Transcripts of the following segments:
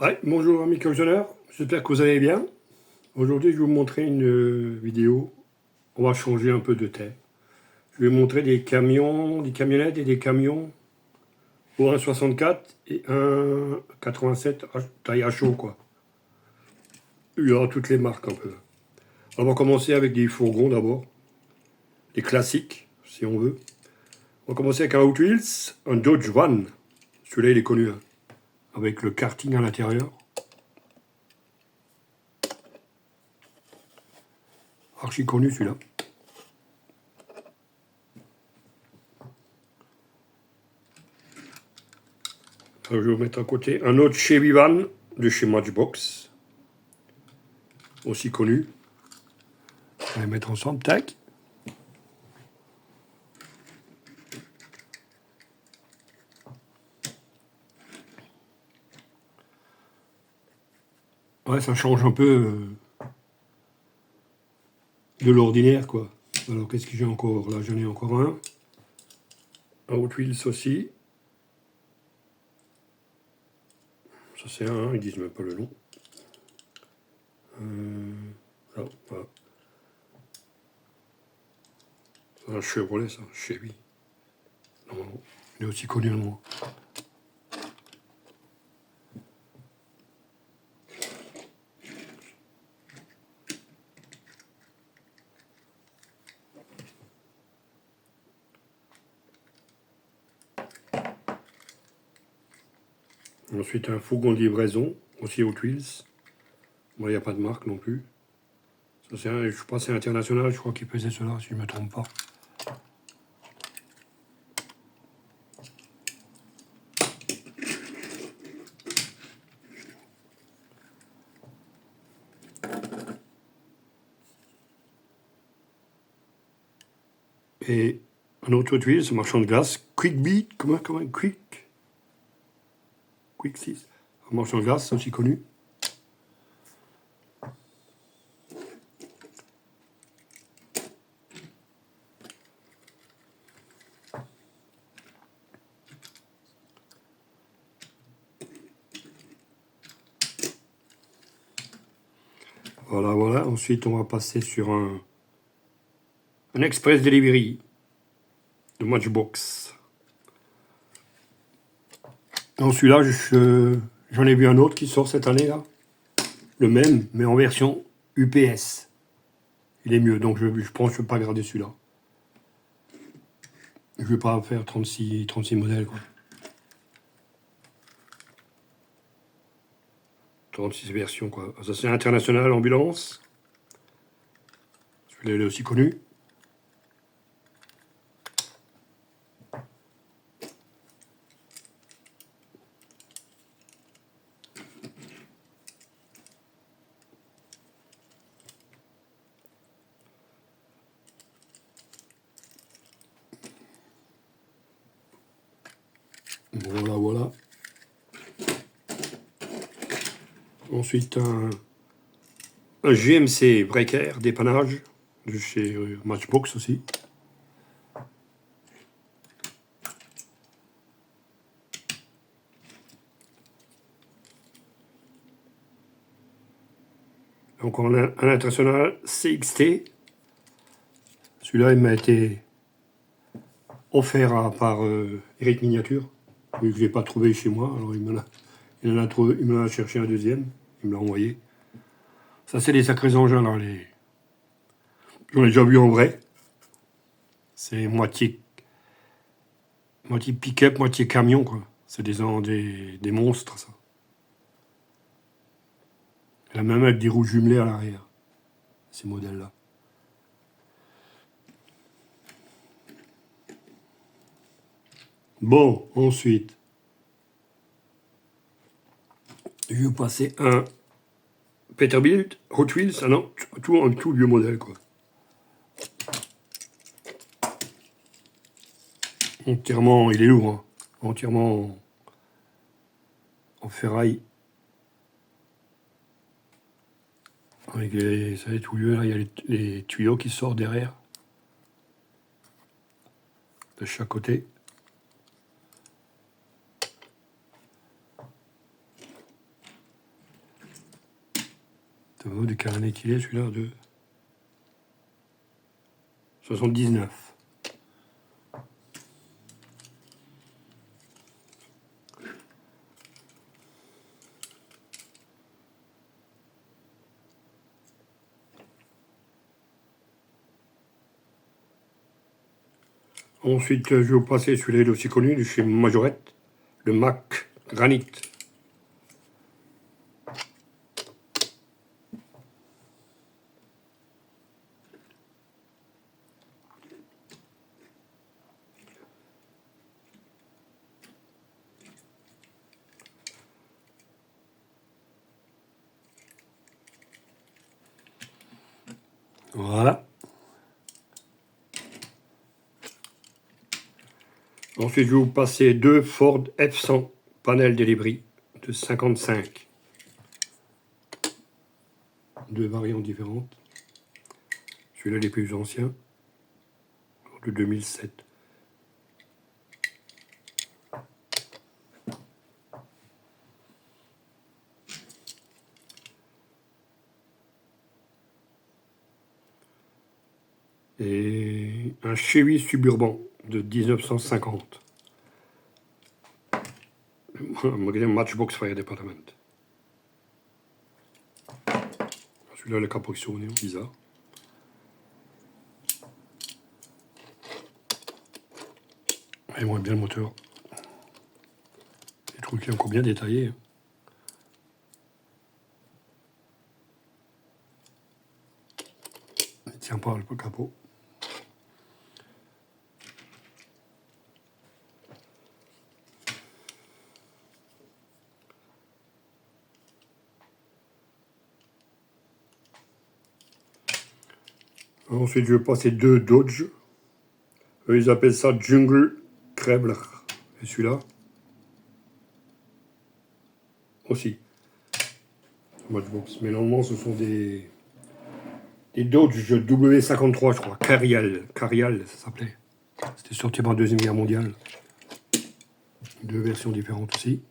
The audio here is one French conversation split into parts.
Ouais, bonjour amis collectionneurs, j'espère que vous allez bien. Aujourd'hui je vais vous montrer une vidéo, on va changer un peu de thème. Je vais vous montrer des camions, des camionnettes et des camions pour un 64 et un 87 taille à chaud quoi. Il y aura toutes les marques un peu. On va commencer avec des fourgons d'abord, des classiques si on veut. On va commencer avec un Hot Wheels, un Dodge Van. Celui-là il est connu, hein, avec le karting à l'intérieur. Archi connu celui-là. Je vais vous mettre à côté un autre Chevy Van de chez Matchbox, aussi connu. On va les mettre ensemble, tac. Ouais, ça change un peu de l'ordinaire, quoi. Alors, qu'est-ce que j'ai encore? Là, j'en ai encore un. Un Hot Wheels aussi. Ça, c'est un, ils disent même pas le nom. Là, voilà. C'est un Chevrolet, ça, Chevy. Non, non, il est aussi connu que moi. Ensuite, un fourgon de livraison, aussi Hot Wheels. Bon, il n'y a pas de marque non plus. Ça, c'est un, je crois que c'est international, je crois qu'il pesait cela, si je ne me trompe pas. Et un autre Hot Wheels, marchand de glace, Quick Beat, comment, Quick 6. Un marchand de glace, aussi connu. Voilà, voilà. Ensuite, on va passer sur un Express Delivery de Matchbox. Dans celui-là, j'en ai vu un autre qui sort cette année, là. Le même, mais en version UPS. Il est mieux, donc je pense que je ne vais pas garder celui-là. Je ne vais pas faire 36 modèles, quoi. 36 versions, quoi. Ça, c'est International Ambulance. Celui-là, il est aussi connu. Voilà, voilà. Ensuite, un GMC Breaker dépannage de chez Matchbox aussi. Encore un international CXT. Celui-là, il m'a été offert par Eric Miniature, vu que je ne l'ai pas trouvé chez moi. Alors il m'en a cherché un deuxième, il me l'a envoyé. Ça, c'est des sacrés engins, là. J'en ai déjà vu en vrai. C'est moitié pick-up, moitié camion, quoi. C'est des monstres, ça. Il a même avec des roues jumelées à l'arrière, ces modèles-là. Bon, ensuite, je vais passer un Peterbilt, Hot Wheels, ah non, un tout vieux modèle, quoi. Entièrement, il est lourd, hein. Entièrement en ferraille. Avec ça va être tout vieux, là, il y a les tuyaux qui sortent derrière. De chaque côté. Ça va de quelle année qu'il est celui-là de 79. Ensuite, je vais vous passer celui-là aussi connu de chez Majorette, le Mac Granite. Voilà. Ensuite, je vais vous passer deux Ford F100 panel délibris de 55. Deux variantes différentes. Celui-là, les plus anciens, de 2007. Et un Chevy Suburban de 1950. Magasin Matchbox Fire Department. Celui-là, le capuchonné, bizarre. Et moi, bien le moteur. Je trouve qu'il est encore bien détaillé. Il ne tient pas le capot. Ensuite, je vais passer deux Dodge. Eux, ils appellent ça Jungle Krebler. Et celui-là aussi. Matchbox. Mais normalement, ce sont des Dodge W53, je crois. Carial, ça s'appelait. C'était sorti pendant la Deuxième Guerre mondiale. Deux versions différentes aussi.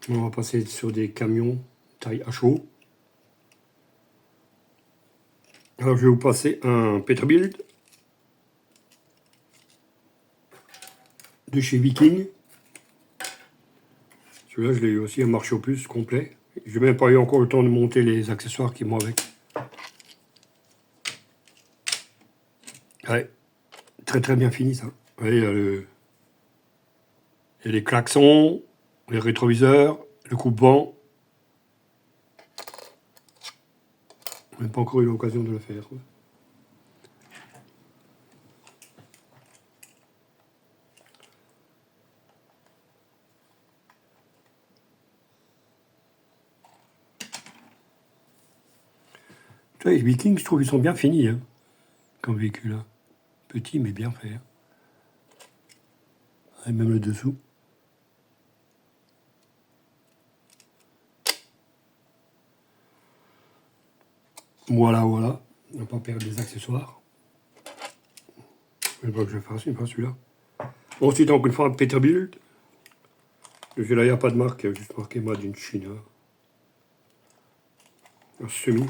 On va passer sur des camions taille HO. Alors, je vais vous passer un Peterbilt de chez Viking. Celui-là, je l'ai eu aussi, un marché aux puces complet. Je n'ai même pas eu encore le temps de monter les accessoires qui vont avec. Ouais, très très bien fini ça. Ouais, il y a les klaxons, les rétroviseurs, le coupe-vent. Je n'ai pas encore eu l'occasion de le faire. Les Vikings, je trouve qu'ils sont bien finis, hein, comme véhicule. Hein. Petit, mais bien fait. Hein. Et même le dessous. Voilà. On ne va pas perdre les accessoires. Je ne veux pas que je fasse une fois celui-là. Ensuite, encore une fois, un Peterbilt. Là, il n'y a pas de marque, il y a juste marqué Made in China. Un semi.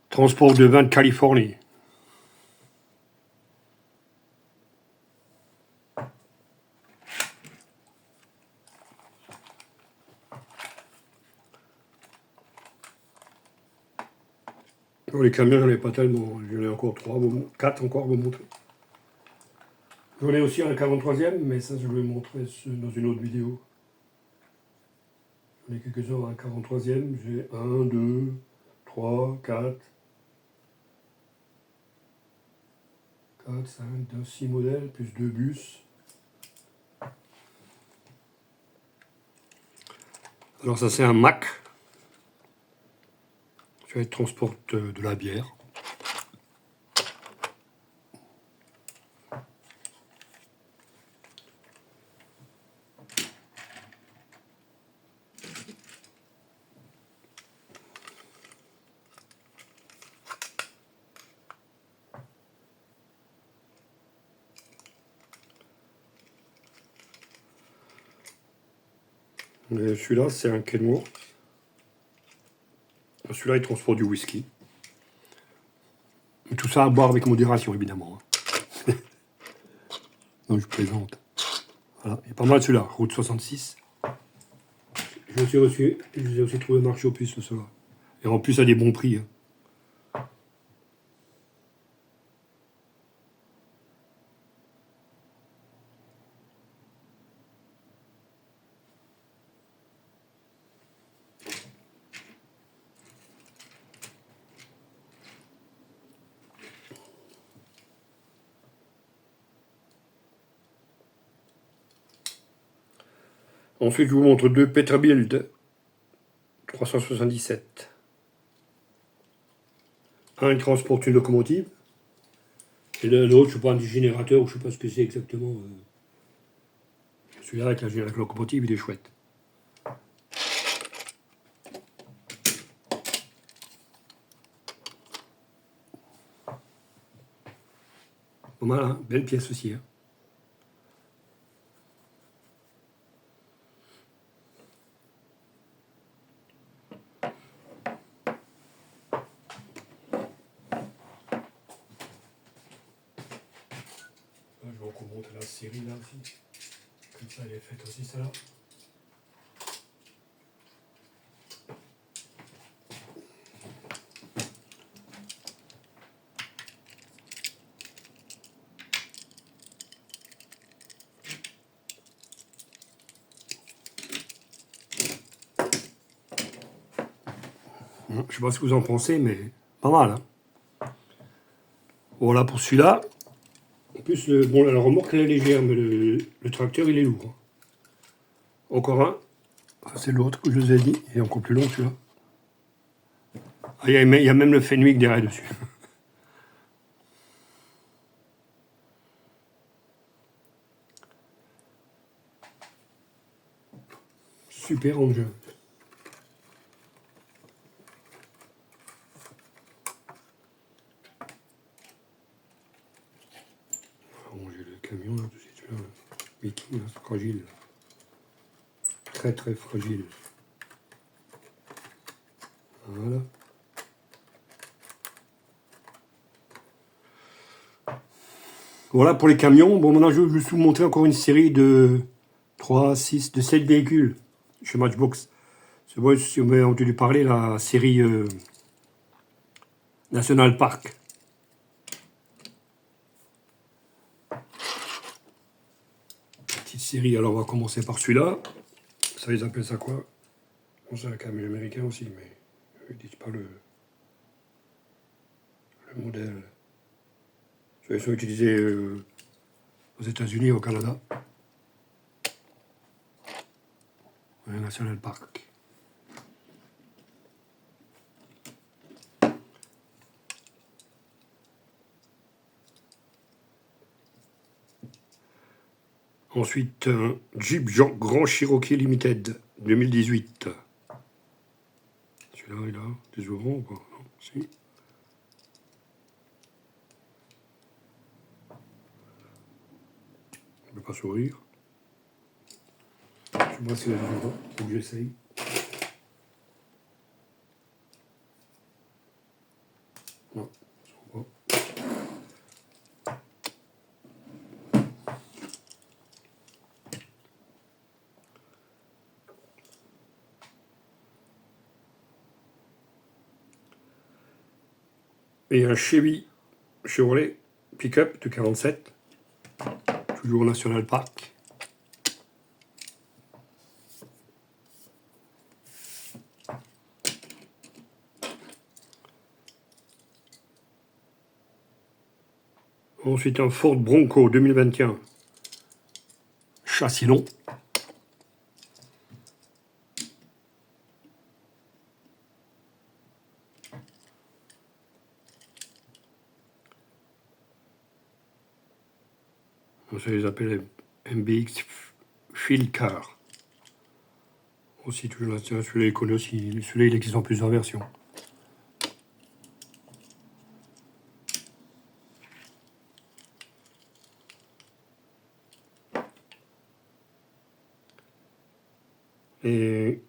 Transport de vin de Californie. Pour les camions, j'en ai pas tellement. J'en ai encore 3, 4 encore à vous montrer. J'en ai aussi un 43e, mais ça, je vais le montrer dans une autre vidéo. J'en ai quelques-uns à un 43e. J'ai 1, 2, 3, 4, 5, 6 modèles, plus 2 bus. Alors ça, c'est un Mack. Ça transporte de la bière. Celui-là, c'est un Kenworth. Celui-là, il transporte du whisky. Et tout ça à boire avec modération, évidemment. Donc, je plaisante. Voilà. Il y a pas mal celui-là, route 66. Je les ai aussi trouvé marché aux puces, ceux-là. Et en plus, à des bons prix. Ensuite, je vous montre deux Peterbilt 377. Un, il transporte une locomotive. Et l'autre, je sais pas, un générateur, je sais pas ce que c'est exactement. Celui-là avec la locomotive, il est chouette. Pas mal, hein, belle pièce aussi. Hein. Je vais encore montrer la série là aussi. Comme ça, elle est faite aussi, celle-là. Je sais pas ce que vous en pensez, mais pas mal. Hein. Voilà pour celui-là. En plus, bon, la remorque elle est légère, mais le tracteur il est lourd. Hein. Encore un. C'est l'autre que je vous ai dit. Il est encore plus long celui-là. Ah, il y a même le Fenwick derrière dessus. Super engin. J'ai le camion là, tout de suite. Viking, là, c'est fragile. Très très fragile. Voilà. Voilà pour les camions. Bon, maintenant, je vais vous montrer encore une série de 3, 6, de 7 véhicules chez Matchbox. C'est vrai, si vous avez entendu parler, la série National Park. Petite série, alors on va commencer par celui-là. Ça, ils appellent ça quoi? Bon, c'est un camion américain aussi, mais ils disent pas le modèle. Ils sont utilisés aux États-Unis et au Canada. Un National Park. Ensuite, un Jeep Grand Cherokee Limited 2018. Celui-là, il a des ouvrants ou pas? Non, si. Il ne peut pas sourire. Je sais pas s'il a des ouvrants. Faut que j'essaye. Non, ça va pas. Et un Chevrolet pick-up de 47. Toujours au National Park. Ensuite, un Ford Bronco 2021. Châssis long. Ça les appelle MBX Field Car. Aussi, toujours là, celui-là, il connaît aussi. Celui-là, il existe en plusieurs versions. Et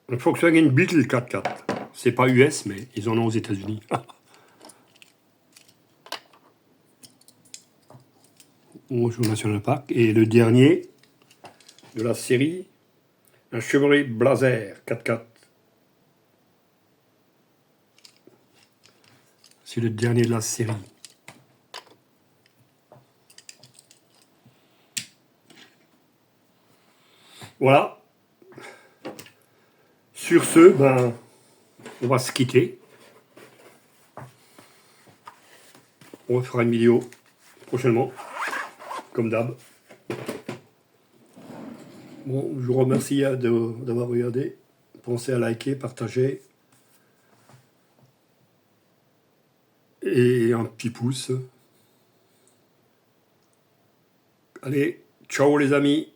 le Volkswagen Beetle 4x4. C'est pas US, mais ils en ont aux États-Unis. Bonjour National Park. Et le dernier de la série, un Chevrolet Blazer 4x4. C'est le dernier de la série. Voilà. Sur ce, ben, on va se quitter. On fera une vidéo prochainement, comme d'hab. Bon, je vous remercie d'avoir regardé. Pensez à liker, partager. Et un petit pouce. Allez, ciao les amis.